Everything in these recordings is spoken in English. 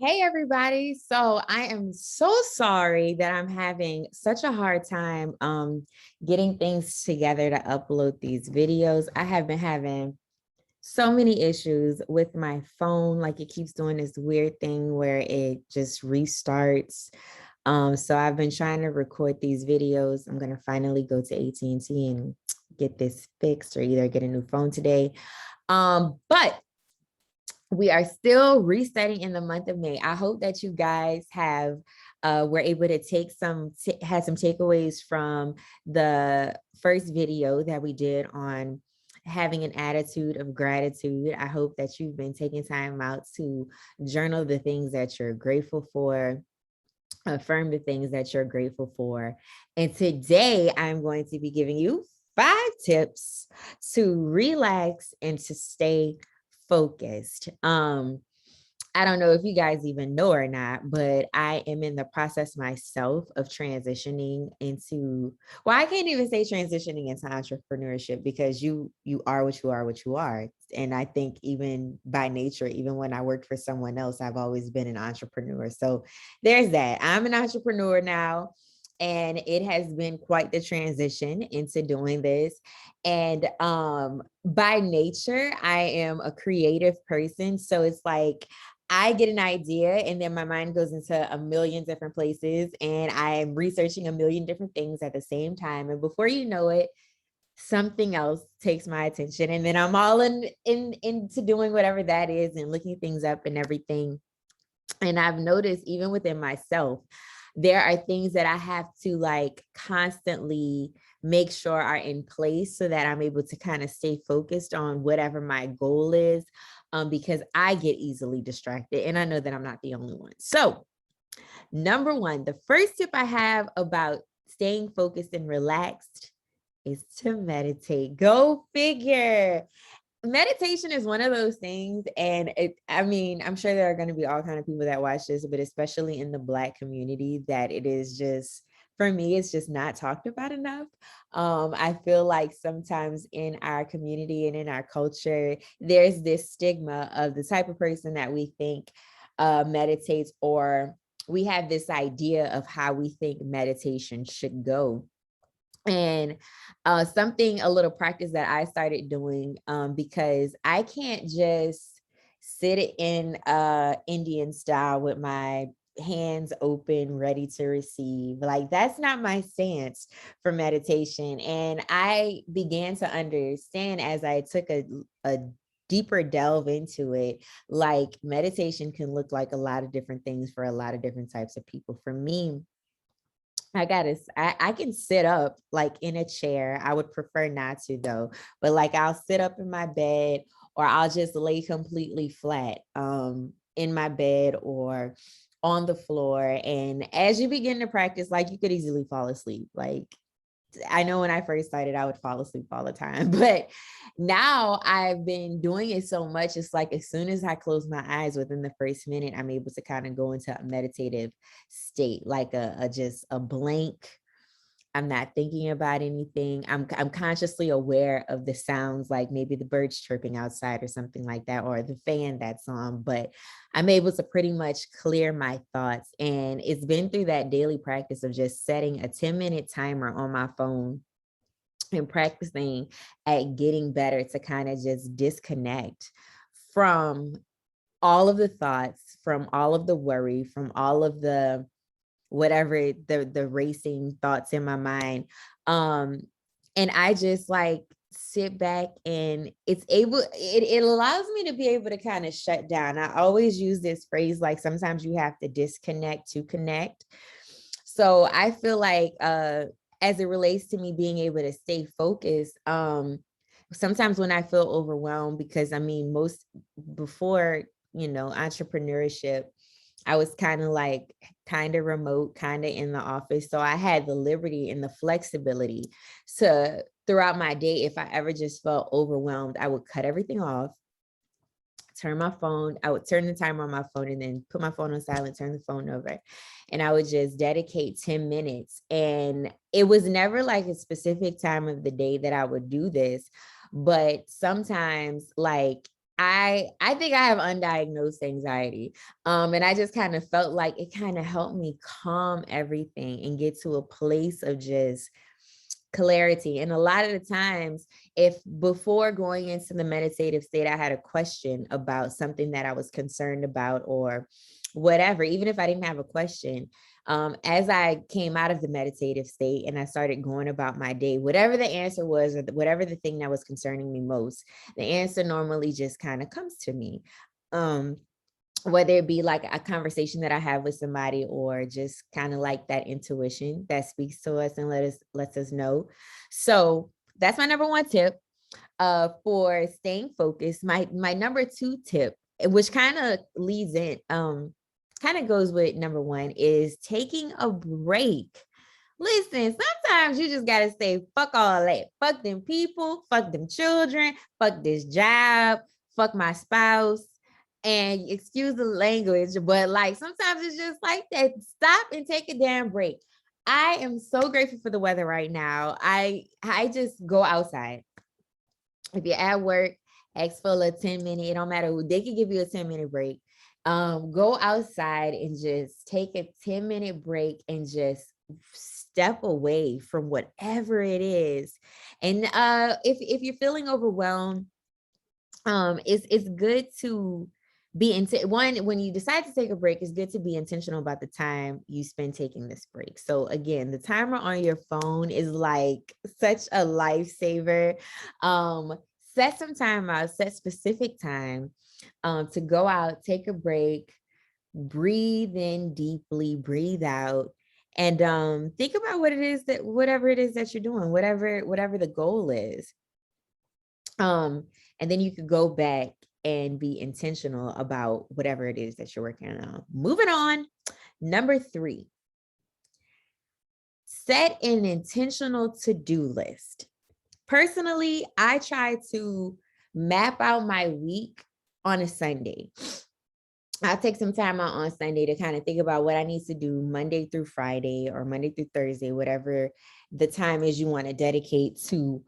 Hey everybody. So I am so sorry that I'm having such a hard time getting things together to upload these videos. I have been having so many issues with my phone. Like it keeps doing this weird thing where it just restarts. So I've been trying to record these videos. I'm gonna finally go to AT&T and get this fixed or either get a new phone today. But we are still resetting in the month of May. I hope that you guys have were able to take had some takeaways from the first video that we did on having an attitude of gratitude. I hope that you've been taking time out to journal the things that you're grateful for, affirm the things that you're grateful for. And today I'm going to be giving you 5 tips to relax and to stay focused. I don't know if you guys even know or not, but I am in the process myself of transitioning into, well, I can't even say transitioning into entrepreneurship because you are what you are, what you are. And I think even by nature, even when I worked for someone else, I've always been an entrepreneur. So there's that. I'm an entrepreneur now. And it has been quite the transition into doing this. And by nature, I am a creative person. So it's like I get an idea and then my mind goes into a million different places and I'm researching a million different things at the same time. And before you know it, something else takes my attention. And then I'm all into doing whatever that is and looking things up and everything. And I've noticed even within myself, there are things that I have to like constantly make sure are in place so that I'm able to kind of stay focused on whatever my goal is, because I get easily distracted. And I know that I'm not the only one. So, number one, the first tip I have about staying focused and relaxed is to meditate. Go figure. Meditation is one of those things, and I'm sure there are going to be all kind of people that watch this, but especially in the Black community, that it is just, for me, it's just not talked about enough. I feel like sometimes in our community and in our culture, there's this stigma of the type of person that we think meditates, or we have this idea of how we think meditation should go. And something, a little practice that I started doing, because I can't just sit in Indian style with my hands open, ready to receive. Like that's not my stance for meditation. And I began to understand as I took a deeper delve into it, like meditation can look like a lot of different things for a lot of different types of people. For me, I can sit up like in a chair. I would prefer not to though, but like I'll sit up in my bed or I'll just lay completely flat in my bed or on the floor. And as you begin to practice, like you could easily fall asleep. Like I know when I first started, I would fall asleep all the time, but now I've been doing it so much. It's like as soon as I close my eyes within the first minute, I'm able to kind of go into a meditative state, like a just a blank. I'm not thinking about anything. I'm consciously aware of the sounds, like maybe the birds chirping outside or something like that, or the fan that's on, but I'm able to pretty much clear my thoughts. And it's been through that daily practice of just setting a 10-minute timer on my phone and practicing at getting better to kind of just disconnect from all of the thoughts, from all of the worry, from all of the whatever the racing thoughts in my mind. And I just like sit back and it allows me to be able to kind of shut down. I always use this phrase, like sometimes you have to disconnect to connect. So I feel like as it relates to me being able to stay focused, sometimes when I feel overwhelmed, because most before, entrepreneurship, I was kind of remote, kind of in the office. So I had the liberty and the flexibility to throughout my day, if I ever just felt overwhelmed, I would cut everything off, I would turn the timer on my phone and then put my phone on silent, turn the phone over. And I would just dedicate 10 minutes. And it was never like a specific time of the day that I would do this. But sometimes like I think I have undiagnosed anxiety. And I just kind of felt like it kind of helped me calm everything and get to a place of just clarity. And a lot of the times, if before going into the meditative state, I had a question about something that I was concerned about or whatever, even if I didn't have a question, as I came out of the meditative state and I started going about my day, whatever the answer was, or whatever the thing that was concerning me most, the answer normally just kind of comes to me. Um, whether it be like a conversation that I have with somebody or just kind of like that intuition that speaks to us and lets us know. So that's my number one tip for staying focused. My number two tip, which kind of leads in, kind of goes with number one, is taking a break. Listen, sometimes you just gotta say, fuck all that. Fuck them people, fuck them children, fuck this job, fuck my spouse. And excuse the language, but like sometimes it's just like that. Stop and take a damn break. I am so grateful for the weather right now. I just go outside. If you're at work, ask for a 10-minute, it don't matter who, they can give you a 10-minute break. Go outside and just take a 10-minute break and just step away from whatever it is. And if you're feeling overwhelmed, it's good to be one, when you decide to take a break, it's good to be intentional about the time you spend taking this break. So again, the timer on your phone is like such a lifesaver. Set some time out, set specific time to go out, take a break, breathe in deeply, breathe out, and think about whatever it is that you're doing, whatever the goal is. And then you could go back and be intentional about whatever it is that you're working on. Moving on, number 3, set an intentional to-do list. Personally, I try to map out my week on a Sunday. I'll take some time out on Sunday to kind of think about what I need to do Monday through Friday or Monday through Thursday, whatever the time is you want to dedicate to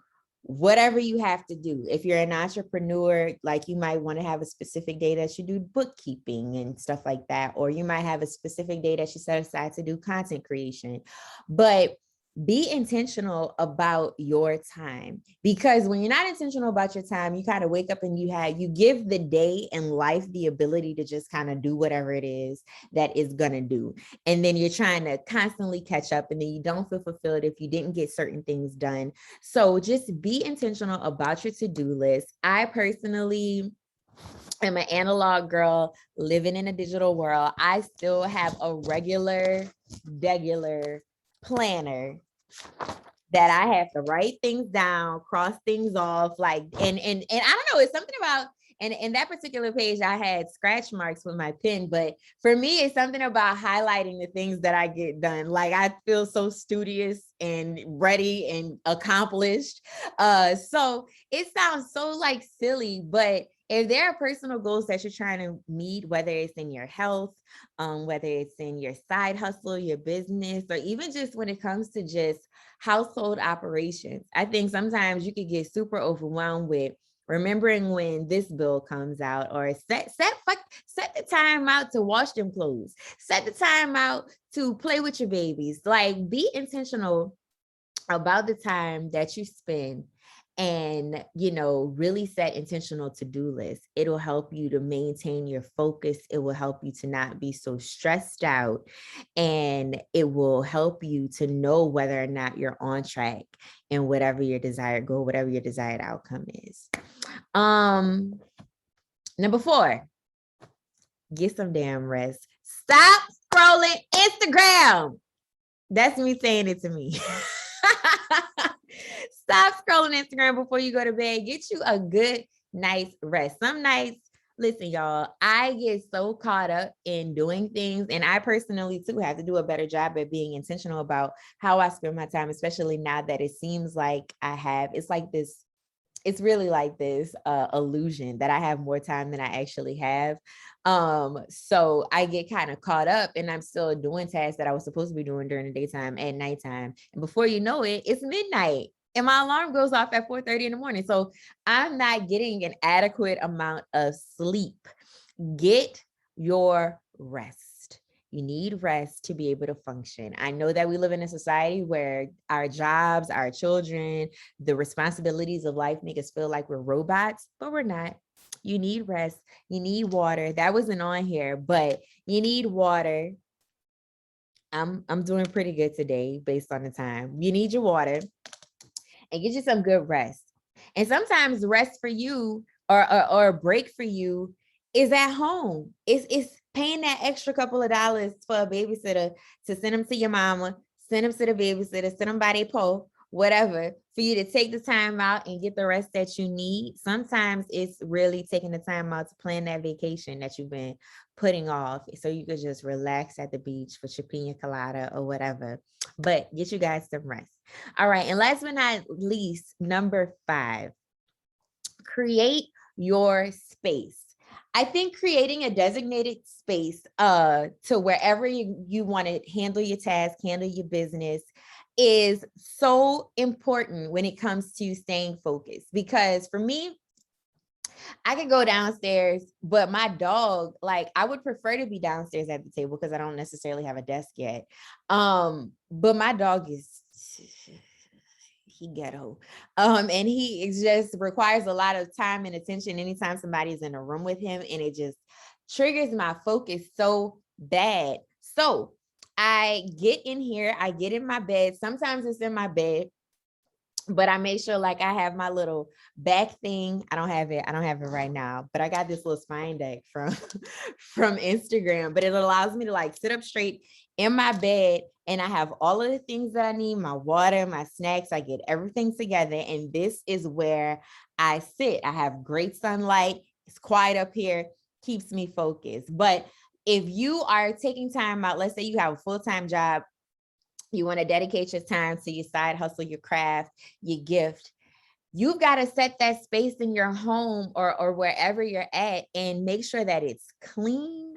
whatever you have to do. If you're an entrepreneur, like you might want to have a specific day that you do bookkeeping and stuff like that, or you might have a specific day that you set aside to do content creation. But be intentional about your time, because when you're not intentional about your time, you kind of wake up and you give the day and life the ability to just kind of do whatever it is that it's gonna do. And then you're trying to constantly catch up, and then you don't feel fulfilled if you didn't get certain things done. So just be intentional about your to-do list. I personally am an analog girl living in a digital world. I still have a regular planner that I have to write things down, cross things off, like, and I don't know, it's something about, and in that particular page, I had scratch marks with my pen, but for me, it's something about highlighting the things that I get done. Like I feel so studious and ready and accomplished. So it sounds so like silly, but if there are personal goals that you're trying to meet, whether it's in your health, whether it's in your side hustle, your business, or even just when it comes to just household operations, I think sometimes you could get super overwhelmed with remembering when this bill comes out, or set the time out to wash them clothes, set the time out to play with your babies. Like, be intentional about the time that you spend, and really set intentional to-do lists. It'll help you to maintain your focus. It will help you to not be so stressed out, and it will help you to know whether or not you're on track in whatever your desired goal, whatever your desired outcome is. Number 4, get some damn rest. Stop scrolling Instagram. That's me saying it to me. Stop scrolling Instagram before you go to bed. Get you a good night's rest. Some nights, listen, y'all, I get so caught up in doing things, and I personally too have to do a better job at being intentional about how I spend my time, especially now that it seems like it's really like this illusion that I have more time than I actually have. So I get kind of caught up, and I'm still doing tasks that I was supposed to be doing during the daytime at nighttime. And before you know it, it's midnight. and my alarm goes off at 4:30 in the morning. So I'm not getting an adequate amount of sleep. Get your rest. You need rest to be able to function. I know that we live in a society where our jobs, our children, the responsibilities of life make us feel like we're robots, but we're not. You need rest. You need water. That wasn't on here, but you need water. I'm doing pretty good today based on the time. You need your water and get you some good rest. And sometimes rest for you or a break for you is at home. It's paying that extra couple of dollars for a babysitter to send them to your mama, send them to the babysitter, send them by their pole, whatever, for you to take the time out and get the rest that you need. Sometimes it's really taking the time out to plan that vacation that you've been putting off so you could just relax at the beach for your pina colada or whatever. But get you guys some rest. All right. And last but not least, number 5, create your space. I think creating a designated space to wherever you want to handle your task, handle your business is so important when it comes to staying focused. Because for me, I could go downstairs, but my dog, like I would prefer to be downstairs at the table because I don't necessarily have a desk yet. But my dog is he ghetto. And he just requires a lot of time and attention anytime somebody's in a room with him, and it just triggers my focus so bad. So I get in here, I get in my bed. Sometimes it's in my bed, but I make sure like I have my little back thing. I don't have it right now, but I got this little spine deck from from Instagram, but it allows me to like sit up straight in my bed, and I have all of the things that I need, my water, my snacks. I get everything together, and this is where I sit. I have great sunlight. It's quiet up here, keeps me focused. But if you are taking time out, let's say you have a full-time job, you want to dedicate your time to your side hustle, your craft, your gift, you've got to set that space in your home or wherever you're at and make sure that it's clean.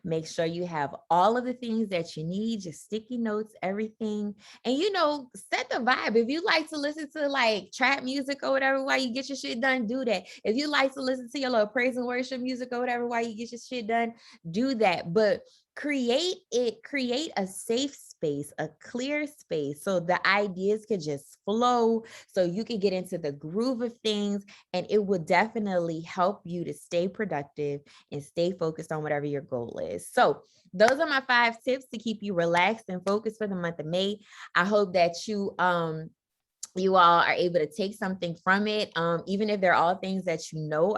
Make sure you have all of the things that you need, your sticky notes, everything. And, set the vibe. If you like to listen to like trap music or whatever while you get your shit done, do that. If you like to listen to your little praise and worship music or whatever while you get your shit done, do that. But create a safe space, a clear space, so the ideas could just flow, so you can get into the groove of things, and it will definitely help you to stay productive and stay focused on whatever your goal is. So those are my 5 tips to keep you relaxed and focused for the month of May. I hope that you all are able to take something from it. Even if they're all things that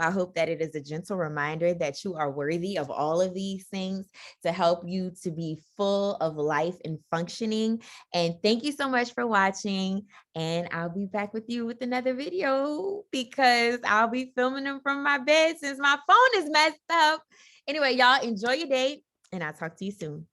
I hope that it is a gentle reminder that you are worthy of all of these things to help you to be full of life and functioning. And thank you so much for watching. And I'll be back with you with another video because I'll be filming them from my bed since my phone is messed up. Anyway, y'all enjoy your day, and I'll talk to you soon.